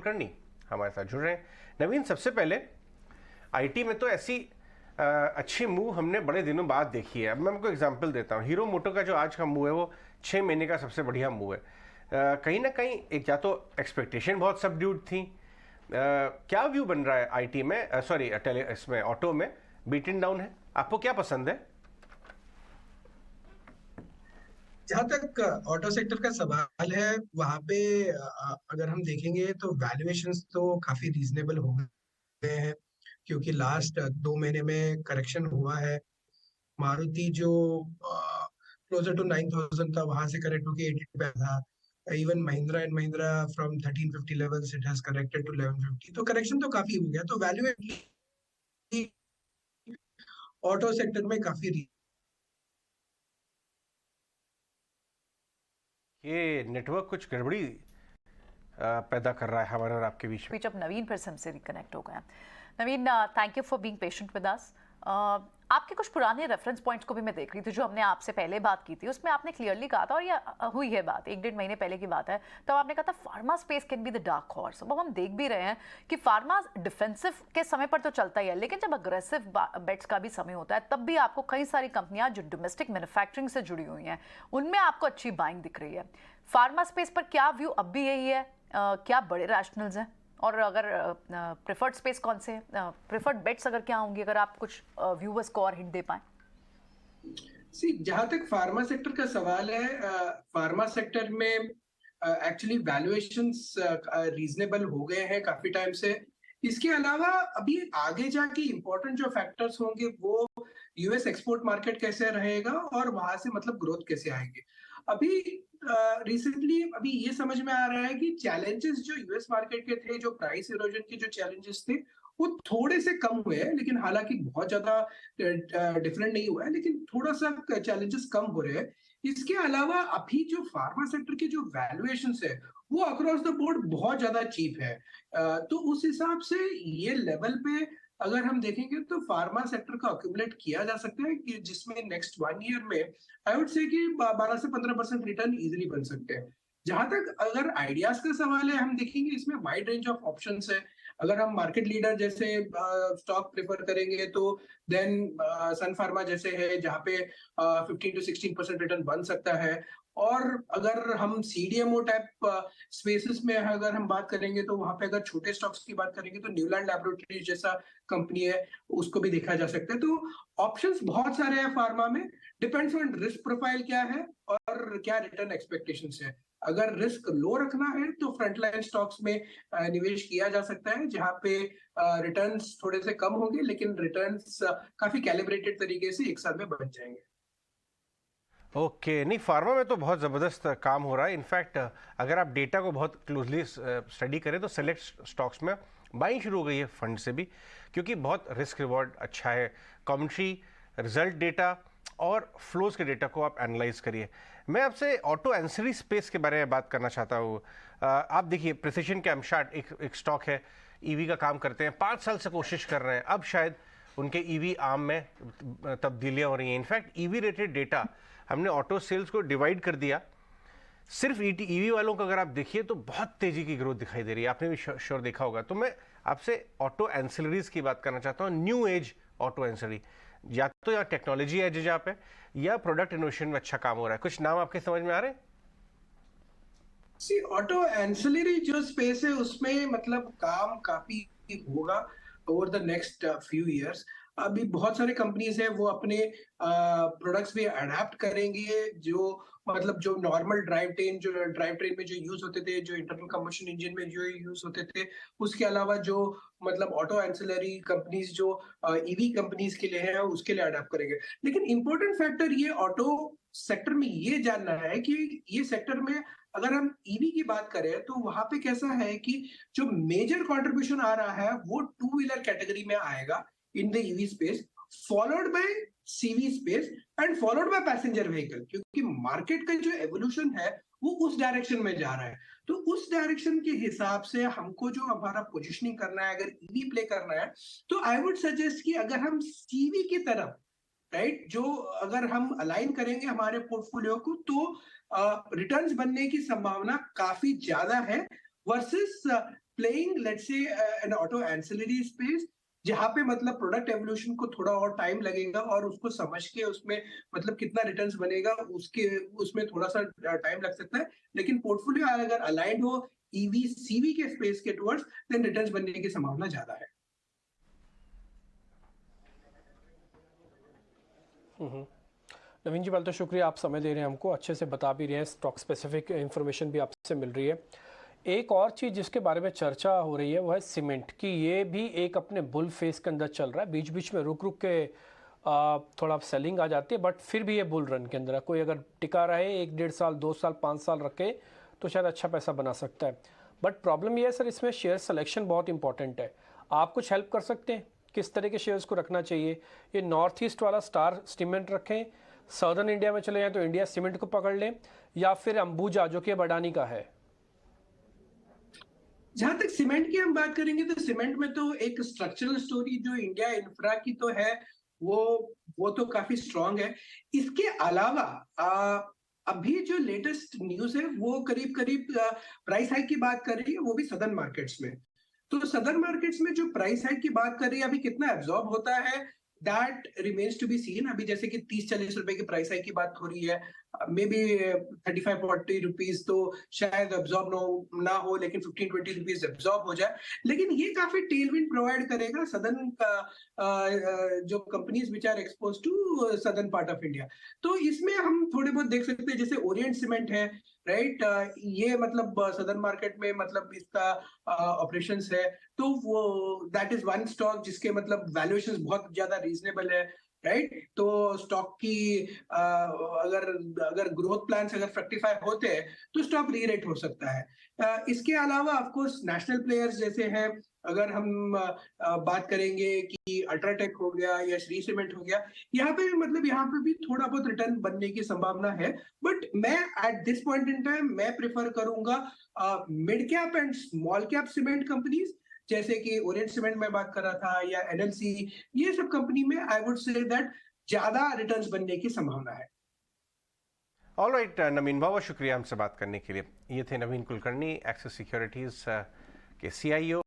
कुलकर्णी हमारे साथ जुड़ रहे हैं। नवीन, सबसे पहले आईटी में तो ऐसी अच्छी मूव हमने बड़े दिनों बाद देखी है। अब मैं आपको एग्जांपल देता हूँ। हीरो मोटो का जो आज का मूव है वो 6 महीने का सबसे बढ़िया मूव है। कहीं ना कहीं एक या तो एक्सपेक्टेशन बहुत सबड्यूड थी। क्या व्यू बन रहा है आईटी में, सॉरी इसमें ऑटो में बीटन डाउन है, आपको क्या पसंद है? जहां तक ऑटो सेक्टर का सवाल है, वहां पे अगर हम देखेंगे तो वैल्यूएशंस तो काफी रीजनेबल हो गए हैं, क्योंकि लास्ट 2 महीने में करेक्शन हुआ है। मारुति जो क्लोजर टू 9,000 था, वहां से करेक्ट होके 80 पे था। Even Mahindra and Mahindra from 1350 levels it has corrected to 1150, तो करेक्शन तो काफी हो गया। तो वैल्यूएशन ऑटो सेक्टर में काफी ये नेटवर्क कुछ गड़बड़ी पैदा कर रहा है हमारे और आपके बीच में। अब नवीन फिर से हमसे रिकनेक्ट हो गए। Naveen, thank you for being patient with us. आपके कुछ पुराने रेफरेंस पॉइंट्स को भी मैं देख रही थी जो हमने आपसे पहले बात की थी, उसमें आपने क्लियरली कहा था, और ये हुई है बात 1-1.5 महीने पहले की बात है, तब आपने कहा था pharma space can be the dark horse. अब हम देख भी रहे हैं कि फार्मा डिफेंसिव के समय पर तो चलता ही है, लेकिन जब अग्रेसिव बेट्स का भी समय होता है तब भी आपको कई सारी कंपनियां जो डोमेस्टिक मैन्युफैक्चरिंग से जुड़ी हुई हैं उनमें आपको अच्छी बाइंग दिख रही है। फार्मा स्पेस पर क्या व्यू अब भी यही है? क्या बड़े रैशनल्स हैं, और अगर प्रेफर्ड स्पेस कौन से, प्रेफर्ड बेट्स अगर क्या होंगी, अगर आप कुछ व्यूअर्स को और हिंट दे पाएं? जहां तक फार्मा सेक्टर का सवाल है, फार्मा सेक्टर में एक्चुअली वैल्यूएशंस रीजनेबल हो गए हैं काफी टाइम से। इसके अलावा अभी आगे जाके इंपॉर्टेंट जो फैक्टर्स होंगे वो यूएस एक्सपोर्ट मार्केट कैसे रहेगा और वहां से मतलब ग्रोथ कैसे आएंगे। अभी रिसेंटली अभी ये समझ में आ रहा है कि चैलेंजेस जो यूएस मार्केट के थे, जो प्राइस इरोजन के जो चैलेंजेस थे, वो थोड़े से कम हुए हैं, लेकिन हालांकि बहुत ज्यादा डिफरेंट नहीं हुआ है, लेकिन थोड़ा सा चैलेंजेस कम हो रहे हैं। इसके अलावा अभी जो फार्मा सेक्टर के जो वैल्यूएशंस है वो अक्रॉस द बोर्ड बहुत ज्यादा चीप है। तो उस हिसाब से ये लेवल पे अगर हम देखेंगे तो फार्मा सेक्टर का अक्यूमुलेट किया जा सकता है, कि जिसमें नेक्स्ट 1 ईयर में आई वुड से कि 12 से 15% रिटर्न इजीली बन सकते हैं। जहां तक अगर आइडियाज का सवाल है, हम देखेंगे इसमें वाइड रेंज ऑफ ऑप्शंस है। अगर हम मार्केट लीडर जैसे स्टॉक प्रेफर करेंगे तो देन सन फार्मा जैसे है, जहाँ पे 15 to 16% रिटर्न बन सकता है। और अगर हम सीडीएमओ टाइप स्पेसेस में अगर हम बात करेंगे तो वहां पे अगर छोटे स्टॉक्स की बात करेंगे तो न्यूलैंड लैबोरेटरीज जैसा कंपनी है, उसको भी देखा जा सकता है। तो ऑप्शंस बहुत सारे हैं फार्मा में, डिपेंड्स ऑन रिस्क प्रोफाइल क्या है और क्या रिटर्न एक्सपेक्टेशंस है। अगर रिस्क लो रखना है तो फ्रंटलाइन स्टॉक्स में निवेश किया जा सकता है, जहां पे रिटर्न्स थोड़े से कम होंगे, लेकिन रिटर्न्स काफी कैलिब्रेटेड तरीके से एक साल में बढ़ जाएंगे। ओके, नहीं फार्मा में तो बहुत ज़बरदस्त काम हो रहा है। इनफैक्ट अगर आप डेटा को बहुत क्लोजली स्टडी करें तो सेलेक्ट स्टॉक्स में बाइंग शुरू हो गई है फंड से भी, क्योंकि बहुत रिस्क रिवॉर्ड अच्छा है। कमेंट्री, रिजल्ट डेटा और फ्लोज के डेटा को आप एनालाइज करिए। मैं आपसे ऑटो एंसिलरी स्पेस के बारे में बात करना चाहता हूँ। आप देखिए, प्रिसिजन कैमशार्ट एक स्टॉक है, ईवी का काम करते हैं, 5 साल से कोशिश कर रहे हैं, अब शायद उनके ईवी आर्म में तब्दीलियाँ हो रही हैं। इनफैक्ट ईवी रेटेड डेटा हमने ऑटो सेल्स को डिवाइड कर दिया। सिर्फ ईवी वालों का अगर आप देखिए तो बहुत तेजी की ग्रोथ दिखाई दे रही है, आपने भी श्योर देखा होगा। तो मैं आपसे ऑटो एंसिलरीज की बात करना चाहता हूँ, न्यू एज ऑटो एंसिलरी, या तो या टेक्नोलॉजी एज जहाँ पे, या प्रोडक्ट इनोवेशन में अच्छा काम हो रहा है। कुछ नाम आपके समझ में आ रहे हैं? सी ऑटो एंसिलरी जो स्पेस है उसमें मतलब काम काफी होगा over the next few years. अभी बहुत सारे कंपनीज है वो अपने प्रोडक्ट्स भी अडेप्ट करेंगे, जो मतलब जो नॉर्मल ड्राइव ट्रेन में जो यूज होते थे, जो इंटरनल कंबशन इंजन में जो यूज होते थे, उसके अलावा जो मतलब ऑटो एंसिलरी कंपनीज जो ईवी कंपनीज के लिए है उसके लिए अडेप्ट करेंगे। लेकिन इंपॉर्टेंट फैक्टर ये ऑटो सेक्टर में ये जानना है कि ये सेक्टर में अगर हम ईवी की बात करें तो वहां पे कैसा है कि जो मेजर कंट्रीब्यूशन आ रहा है वो 2 व्हीलर कैटेगरी में आएगा in the EV space, followed by CV space and followed by passenger vehicle, क्योंकि मार्केट का जो एवोल्यूशन है वो उस डायरेक्शन में जा रहा है। तो उस डायरेक्शन के हिसाब से हमको जो हमारा पोजिशनिंग करना है, अगर ईवी प्ले करना है, तो आई वुड सजेस्ट कि अगर हम सीवी की तरफ राइट, जो अगर हम अलाइन करेंगे हमारे पोर्टफोलियो को, तो रिटर्न्स बनने की संभावना काफी ज्यादा है versus playing let's say N auto ancillary space, जहां पे मतलब प्रोडक्ट एवोल्यूशन को थोड़ा और टाइम लगेगा और उसको समझ के उसमें मतलब कितना रिटर्न्स बनेगा उसके उसमें थोड़ा सा टाइम लग सकता है, लेकिन पोर्टफोलियो अगर अलाइंड हो ईवी सीवी के स्पेस के टुवर्ड्स, देन रिटर्न्स बनने की संभावना ज्यादा है। नवीन जी, पहले तो शुक्रिया, आप समय दे रहे हैं हमको, अच्छे से बता भी रहे हैं, स्टॉक स्पेसिफिक इन्फॉर्मेशन भी आपसे मिल रही है। एक और चीज़ जिसके बारे में चर्चा हो रही है वो है सीमेंट की, ये भी एक अपने बुल फेस के अंदर चल रहा है, बीच बीच में रुक रुक के थोड़ा सेलिंग आ जाती है, बट फिर भी ये बुल रन के अंदर है। कोई अगर टिका रहे 1-1.5 साल 2 साल 5 साल रखे तो शायद अच्छा पैसा बना सकता है। बट प्रॉब्लम ये है सर, इसमें शेयर सिलेक्शन बहुत इंपॉर्टेंट है। आप कुछ हेल्प कर सकते हैं किस तरह के शेयर्स को रखना चाहिए? ये नॉर्थ ईस्ट वाला स्टार सीमेंट रखें, सदर्न इंडिया में चले जाएं तो इंडिया सीमेंट को पकड़ लें, या फिर अंबुजा जो कि अडानी का है? जहां तक सीमेंट की हम बात करेंगे तो सीमेंट में तो एक स्ट्रक्चरल स्टोरी जो इंडिया इंफ्रा की तो है, वो तो काफी स्ट्रांग है। इसके अलावा अभी जो लेटेस्ट न्यूज है वो करीब करीब प्राइस हाइक की बात कर रही है, वो भी सदर्न मार्केट्स में। तो सदर्न मार्केट्स में जो प्राइस हाइक की बात कर रही है, अभी कितना एब्जॉर्ब होता है that remains to be seen. अभी जैसे कि 30-40 रुपए की प्राइस हाइक की बात हो रही है, मे बी 35-40 रुपीज तो शायद एब्जॉर्ब ना हो, लेकिन 15-20 रुपीज एब्जॉर्ब हो जाए। लेकिन ये काफी टेलविंड प्रोवाइड करेगा सदर्न का जो companies which are expose to southern part of India. तो इसमें हम थोड़े बहुत देख सकते हैं, जैसे ओरिएंट सीमेंट है, राइट, ये मतलब सदर्न मार्केट में मतलब इसका ऑपरेशंस है, तो वो दैट इज वन स्टॉक जिसके मतलब वैल्यूएशंस बहुत ज्यादा रीजनेबल है, राइट। तो स्टॉक की अगर अगर ग्रोथ प्लान्स अगर फ्रक्टिफाई होते हैं तो स्टॉक रीरेट हो सकता है। इसके अलावा ऑफ कोर्स नेशनल प्लेयर्स जैसे हैं, अगर हम बात करेंगे कि अल्ट्राटेक हो गया या श्री सीमेंट हो गया, यहाँ पे मतलब यहाँ पे भी थोड़ा बहुत रिटर्न बनने की संभावना है। बट मैं at this point in time मैं प्रेफर करूंगा mid cap and small cap cement companies, जैसे कि ओरिएंट सीमेंट में बात कर रहा था या एनएलसी, ये सब कंपनी में आई वुड से दैट ज्यादा रिटर्न्स बनने की संभावना है। ऑल राइट नवीन, बहुत शुक्रिया हमसे बात करने के लिए। ये थे नवीन कुलकर्णी, एक्सिस सिक्योरिटीज के CIO।